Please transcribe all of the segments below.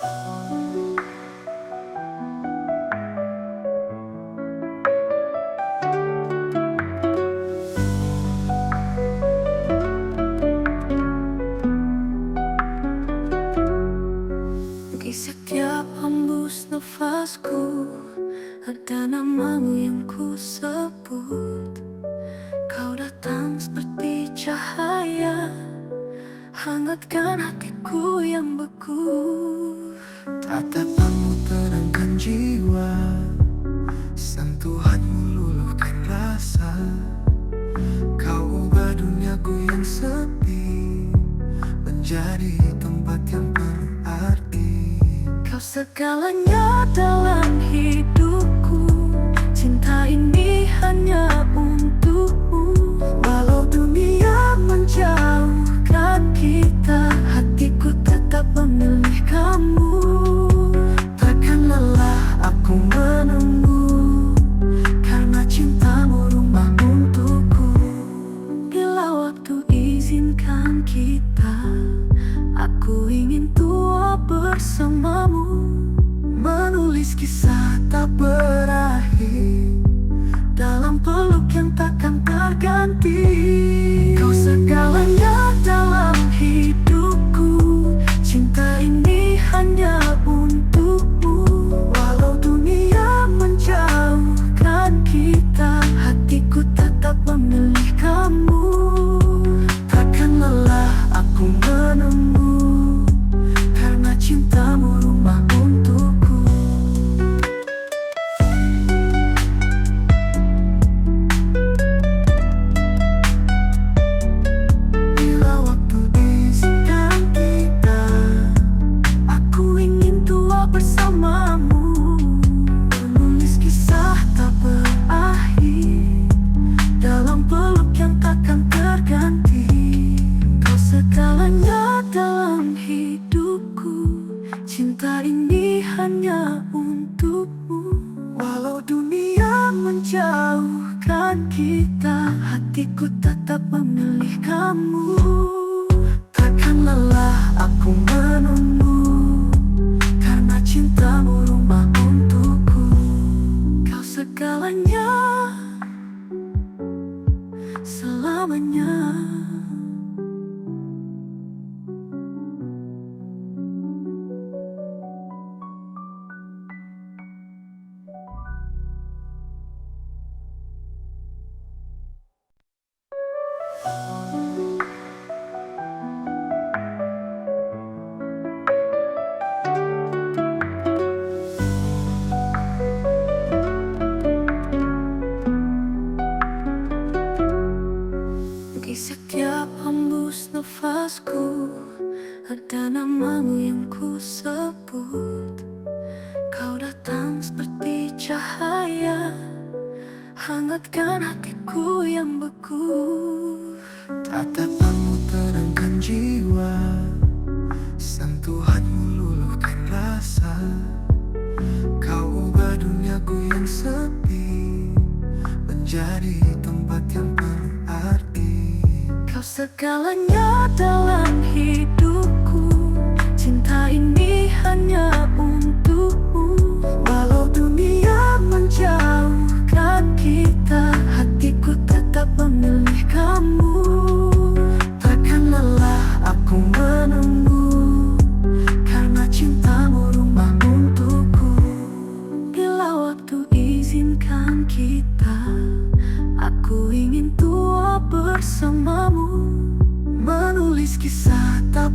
Di setiap hembus nafasku ada namamu yang ku sebut. Kau datang seperti cahaya, hangatkan hatiku yang beku. Tatapanmu terangkan jiwa, sentuhanmu luluhkan rasa. Kau ubah duniaku yang sepi menjadi tempat yang berarti. Kau segalanya dalam hidupku, cinta ini hanya untukmu. Walau dunia Menjauhkan kita, hatiku tetap memilih kamu. takkan lelah aku menunggu, Karena cintamu rumah untukku. Bila waktu izinkan kita, aku ingin tua bersamamu, menulis kisah tak berakhir dalam peluk yang takkan terganti. Kau Segalanya dalam hidupku, cinta ini hanya untukmu. Walau dunia menjauhkan kita, hatiku tetap memilih kamu. takkan lelah aku menunggu, Karena cintamu rumah untukku. bila waktu izinkan kita, Aku ingin tua bersamamu, menulis kisah tak berakhir dalam peluk yang takkan terganti. Kau segalanya dalam hidupku, cinta ini hanya untukmu. Walau dunia menjauhkan kita, hatiku tetap memilih kamu. takkan lelah aku menunggu, Karena cintamu rumah untukku. Kau segalanya, selamanya. Di setiap hembus nafasku ada namamu yang ku sebut. Kau datang seperti cahaya, hangatkan hatiku yang beku. tatapanmu terangkan jiwa, sentuhanmu luluhkan rasa. Kau ubah duniaku yang sepi menjadi tempat yang berarti. Kau segalanya dalam hidupku, cinta ini hanya untukmu. Walau dunia menjauhkan kita, hatiku tetap memilih kamu. takkan lelah aku menunggu, Karena cintamu rumah untukku. Bila waktu izinkan kita, aku ingin tua bersamamu, menulis kisah tak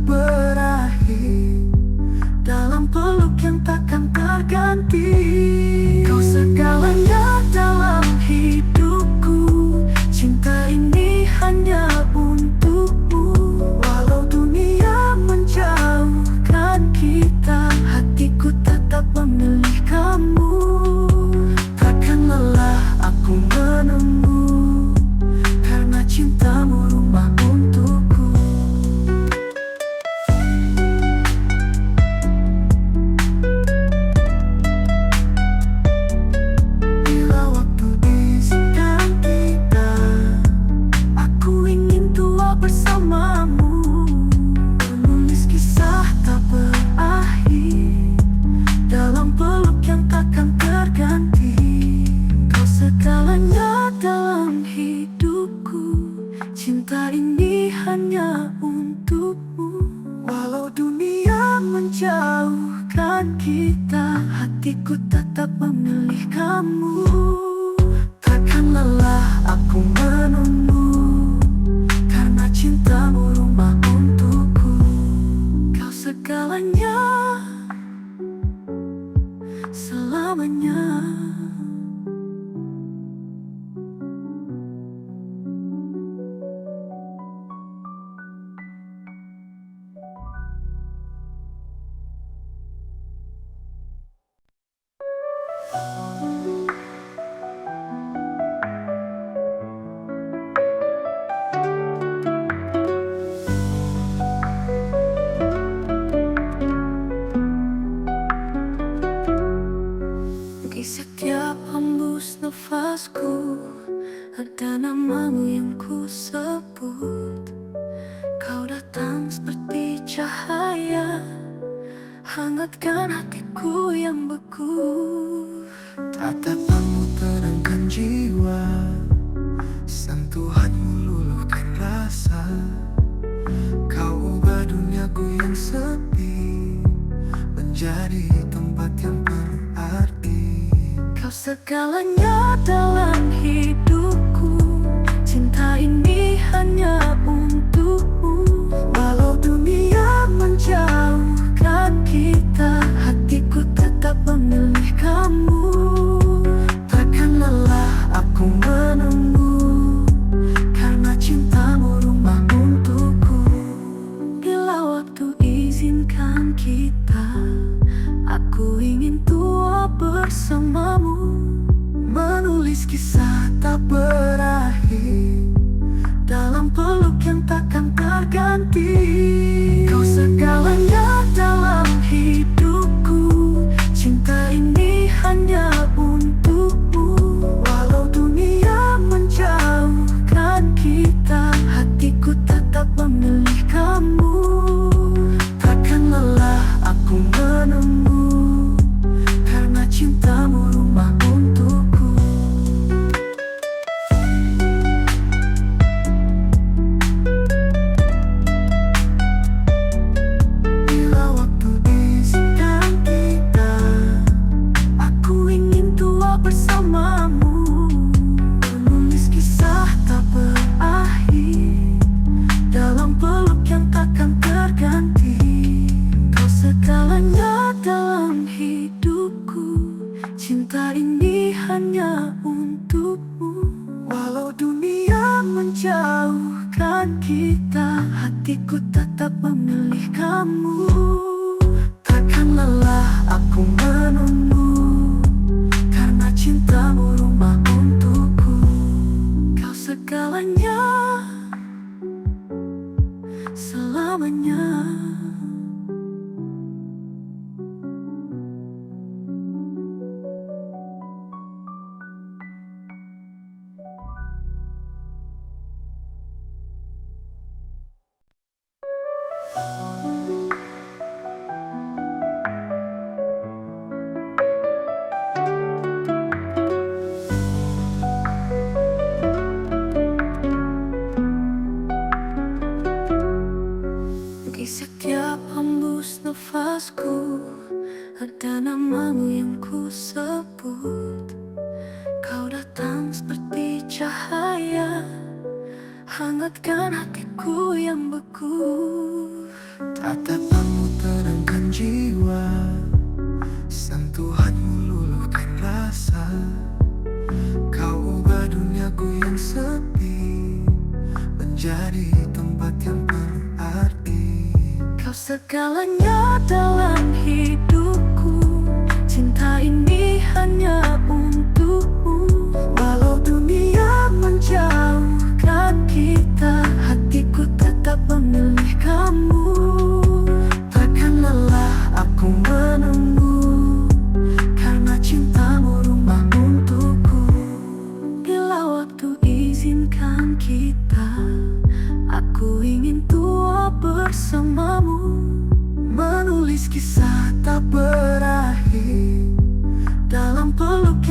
menjauhkan kita, hatiku tetap memilih kamu. Takkan lelah aku menunggu, karena cintamu rumah untukku. Kau segalanya, selamanya. Di setiap hembus nafasku ada namamu yang ku sebut. Kau datang seperti cahaya, hangatkan hatiku yang beku. Tatapanmu terangkan jiwa, sentuhanmu luluhkan rasa. Kau ubah duniaku yang sepi menjadi tempat yang berarti. Kau segalanya dalam hidupku, cinta ini hanya untukmu. Walau dunia Menjauhkan kita, hatiku tetap memilih kamu. takkan lelah aku menunggu, karena cintamu rumah untukku. Bila waktu izinkan kita, aku ingin tua bersamamu, Menulis kisah tak berakhir dalam peluk yang takkan terganti. kau segalanya dalam hidupku, cinta ini hanya untukmu. Walau dunia Menjauhkan kita, hatiku tetap memilih kamu. takkan lelah aku menunggu, karena cintamu rumah untukku. Bila waktu izinkan kita, Aku ingin tua bersamamu, menulis kisah tak berakhir dalam peluk yang takkan terganti. Kau segalanya dalam hidupku, cinta ini hanya untukmu. walau dunia Menjauhkan kita, hatiku tetap memilih kamu. takkan lelah aku menunggu, karena cintamu rumah untukku. Kau segalanya, selamanya. Di setiap hembus nafasku ada namamu yang ku sebut. Kau datang seperti cahaya, hangatkan hatiku yang beku. Tatapanmu terangkan jiwa, sentuhanmu luluhkan rasa. Kau ubah duniaku yang sepi menjadi tempat yang berarti. Kau segalanya dalam hidupku, cinta ini hanya untukmu. Walau dunia Menjauhkan kita, hatiku tetap memilih kamu. takkan lelah aku menunggu, karena cintamu rumah untukku. Bila waktu izinkan kita, aku ingin tua bersamamu, Menulis kisah tak berakhir dalam peluk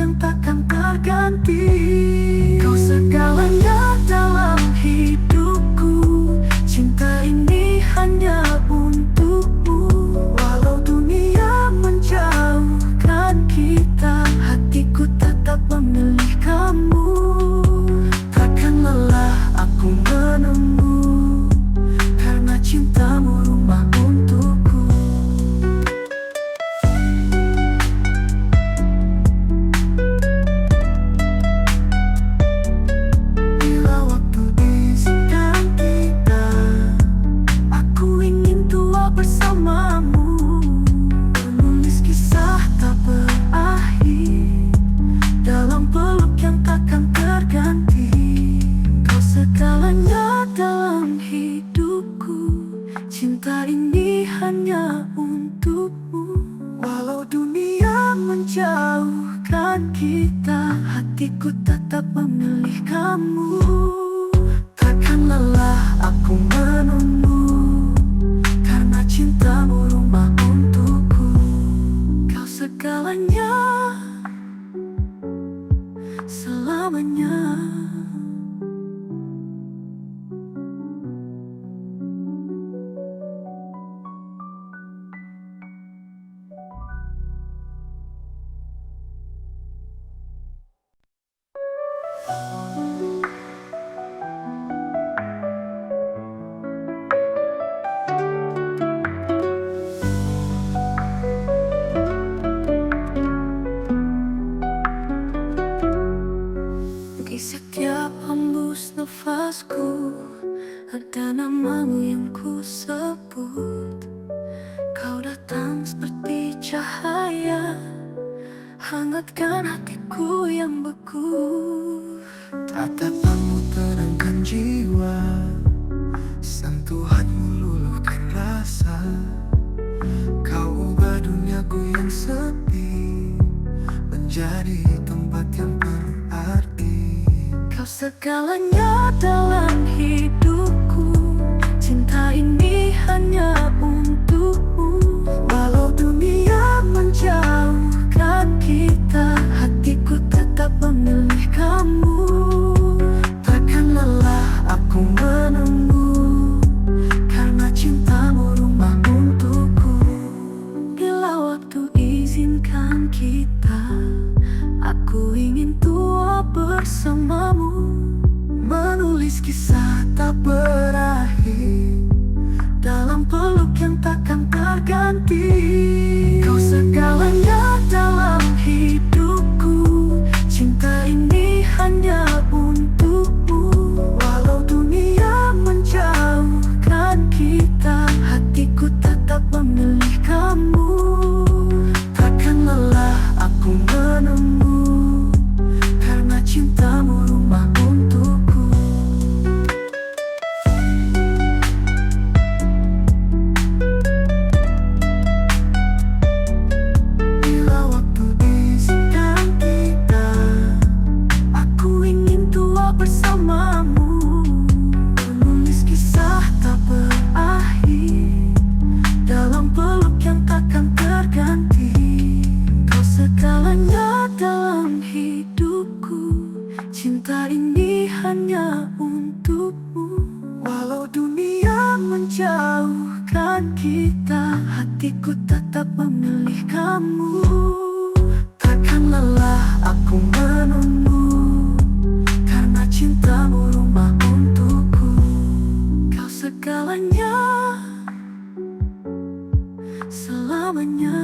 kita, hatiku tetap memilih kamu. Takkan lelah aku menunggu, karena cintamu rumah untukku. Kau segalanya, selamanya. Di setiap hembus nafasku ada namamu yang ku sebut. Kau datang seperti cahaya, hangatkan hatiku yang beku. Tatapanmu terangkan jiwa, sentuhanmu luluhkan rasa. Kau ubah duniaku yang sepi menjadi tempat yang berarti. Kau segalanya dalam hidupku, cinta ini hanya untukmu. Walau dunia Menjauhkan kita, hatiku tetap memilih kamu. takkan lelah aku menunggu, karena cintamu rumah untukku. Bila waktu izinkan kita, aku ingin tua bersamamu. Menulis kisah tak berakhir dalam peluk yang takkan terganti. Kau segalanya dalam hidupku, cinta ini hanya untukmu. Walau dunia Menjauhkan kita, hatiku tetap memilih kamu. takkan lelah aku menunggu, karena cintamu rumah untukku. Bila waktu izinkan kita, Aku ingin tua bersamamu. menulis kisah tak berakhir Dalam peluk yang takkan terganti. Kau segalanya dalam hidupku, cinta ini hanya untukmu. walau dunia Menjauhkan kita, hatiku tetap memilih kamu. takkan lelah aku menunggu, karena cintamu rumah untukku. Kau segalanya, selamanya.